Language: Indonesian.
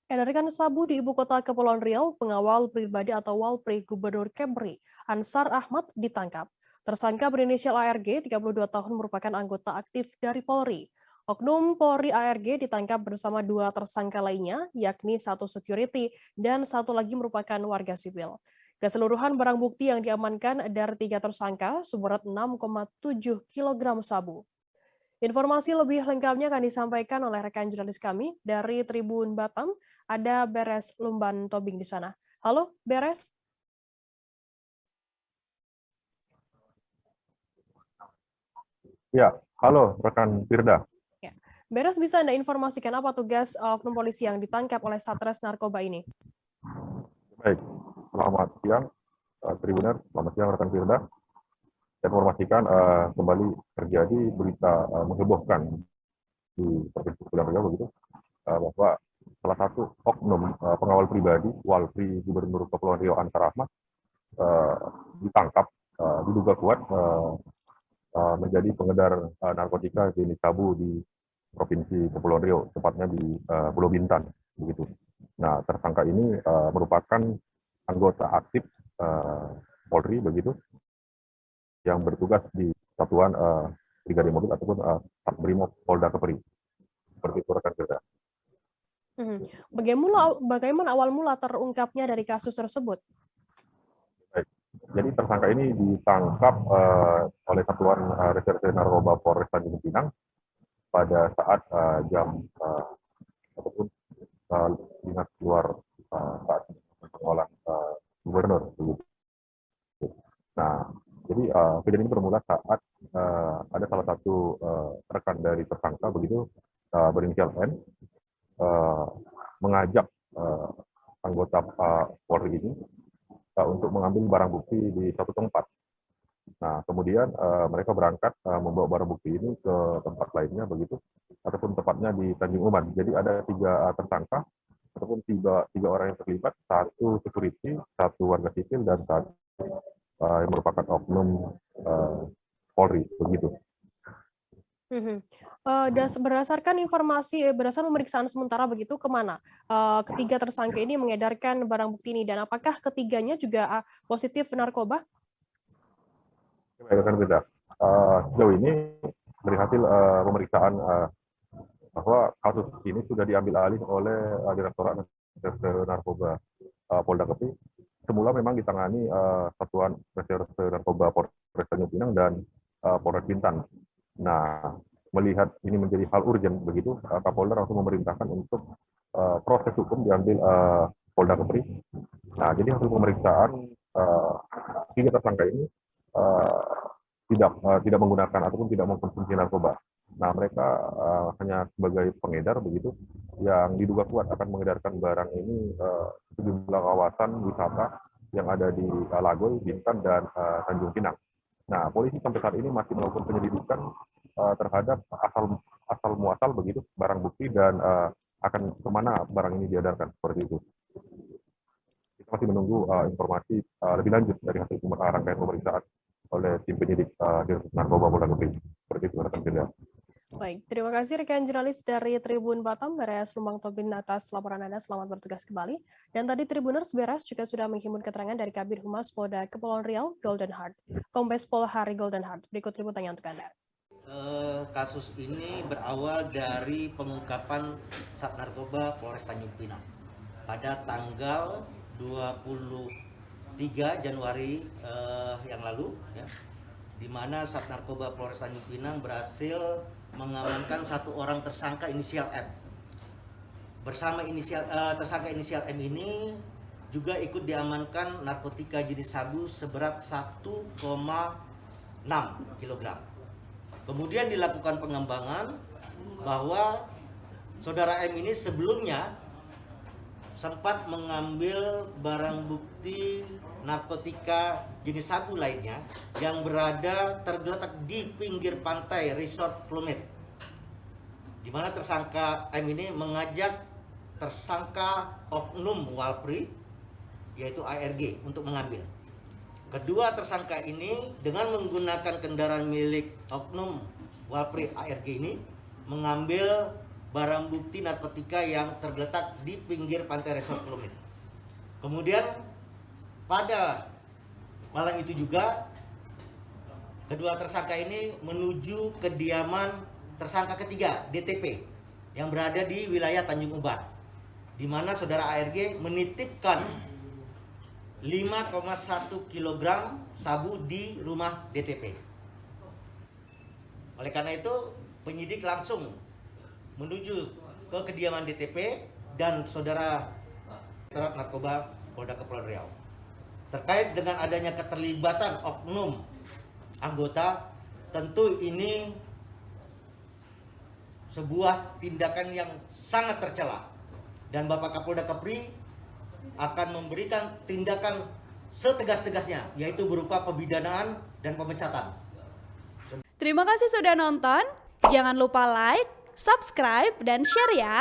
Edarkan sabu di ibu kota Kepulauan Riau, pengawal pribadi atau Walpri Gubernur Kepri, Ansar Ahmad ditangkap. Tersangka berinisial ARG, 32 tahun merupakan anggota aktif dari Polri. Oknum Polri ARG ditangkap bersama dua tersangka lainnya, yakni satu security dan satu lagi merupakan warga sipil. Keseluruhan barang bukti yang diamankan dari tiga tersangka seberat 6,7 kg sabu. Informasi lebih lengkapnya akan disampaikan oleh rekan jurnalis kami dari Tribun Batam, ada Beres Lumban Tobing di sana. Halo, Beres. Ya, halo rekan Firda. Ya. Beres, bisa Anda informasikan apa tugas oknum polisi yang ditangkap oleh Satres Narkoba ini? Baik, selamat siang Tribuner, selamat siang rekan Firda. Saya informasikan kembali terjadi berita menghebohkan di Provinsi Kepulauan Riau begitu bahwa salah satu oknum pengawal pribadi Walpri Gubernur Kepulauan Riau Ansar Ahmad uh, ditangkap diduga kuat menjadi pengedar narkotika jenis sabu di Provinsi Kepulauan Riau, tepatnya di Pulau Bintan begitu. Nah, tersangka ini merupakan anggota aktif Polri begitu yang bertugas di satuan Brigade Mobil ataupun Brimob Polda Kepri. Seperti itu rekan kerja. Bagaimana awal mula terungkapnya dari kasus tersebut? Baik. Jadi tersangka ini ditangkap oleh Satuan Reserse Narkoba Polres Tanjung Pinang pada saat jam ataupun dinas luar saat pengelolaan gubernur. Nah, jadi kejadian ini bermula saat ada salah satu rekan dari tersangka begitu berinisial N mengajak anggota Polri ini untuk mengambil barang bukti di satu tempat. Nah, kemudian mereka berangkat membawa barang bukti ini ke tempat lainnya begitu, ataupun tepatnya di Tanjung Uman. Jadi ada tiga tersangka ataupun tiga orang yang terlibat, satu security, satu warga sipil, dan satu yang merupakan oknum Polri begitu. Berdasarkan pemeriksaan sementara begitu, kemana ketiga tersangka ini mengedarkan barang bukti ini, dan apakah ketiganya juga positif narkoba? Baik, beda. Sejauh ini dari hasil pemeriksaan bahwa kasus ini sudah diambil alih oleh Direktorat Reserse Narkoba Polda Kepri. Semula memang ditangani Satuan Reserse Narkoba Polres Tanjung Pinang dan Polres Bintan. Nah, melihat ini menjadi hal urgent begitu, Kapolda langsung memerintahkan untuk proses hukum diambil Polda Kepri. Nah, jadi hasil pemeriksaan tiga tersangka ini tidak menggunakan ataupun tidak mengkonsumsi narkoba. Nah, mereka hanya sebagai pengedar begitu, yang diduga kuat akan mengedarkan barang ini sejumlah kawasan wisata yang ada di Lagoy, Bintan, dan Tanjung Pinang. Nah, polisi sampai saat ini masih melakukan penyelidikan terhadap asal muasal begitu barang bukti dan akan kemana barang ini diedarkan seperti itu. Kita masih menunggu informasi lebih lanjut dari hasil rangkaian pemeriksaan oleh tim penyidik Direktorat Narkoba Polda Kepri. Seperti itu rekan kerja. Baik, terima kasih rekan jurnalis dari Tribun Batam, Beres Lumbang Tobin atas laporan Anda. Selamat bertugas kembali. Dan tadi Tribuners Beres juga sudah menghimpun keterangan dari Kabid Humas Polda Kepulauan Riau, Golden Heart. Kombes Pol Hari Golden Heart. Berikut liputannya untuk Anda. Kasus ini berawal dari pengungkapan Sat Narkoba Polres Tanjung Pinang pada tanggal 23 Januari yang lalu, ya, di mana Sat Narkoba Polres Tanjung Pinang berhasil mengamankan satu orang tersangka inisial M. Bersama tersangka inisial M ini juga ikut diamankan narkotika jenis sabu seberat 1,6 kg. Kemudian dilakukan pengembangan bahwa saudara M ini sebelumnya sempat mengambil barang bukti narkotika jenis sabu lainnya yang tergeletak di pinggir pantai Resort Plumet, di mana tersangka M ini mengajak tersangka oknum Walpri yaitu ARG untuk mengambil. Kedua tersangka ini dengan menggunakan kendaraan milik oknum Walpri ARG ini mengambil barang bukti narkotika yang tergeletak di pinggir pantai Resort Kelumit. Kemudian pada malam itu juga kedua tersangka ini menuju kediaman tersangka ketiga DTP yang berada di wilayah Tanjung Uban, di mana saudara ARG menitipkan 5,1 kg sabu di rumah DTP. Oleh karena itu, penyidik langsung menuju ke kediaman DTP dan saudara Direktorat Narkoba Polda Kepulauan Riau. Terkait dengan adanya keterlibatan oknum anggota, tentu ini sebuah tindakan yang sangat tercela dan Bapak Kapolda Kepri akan memberikan tindakan setegas-tegasnya, yaitu berupa pemidanaan dan pemecatan. Terima kasih sudah nonton. Jangan lupa like, subscribe, dan share ya.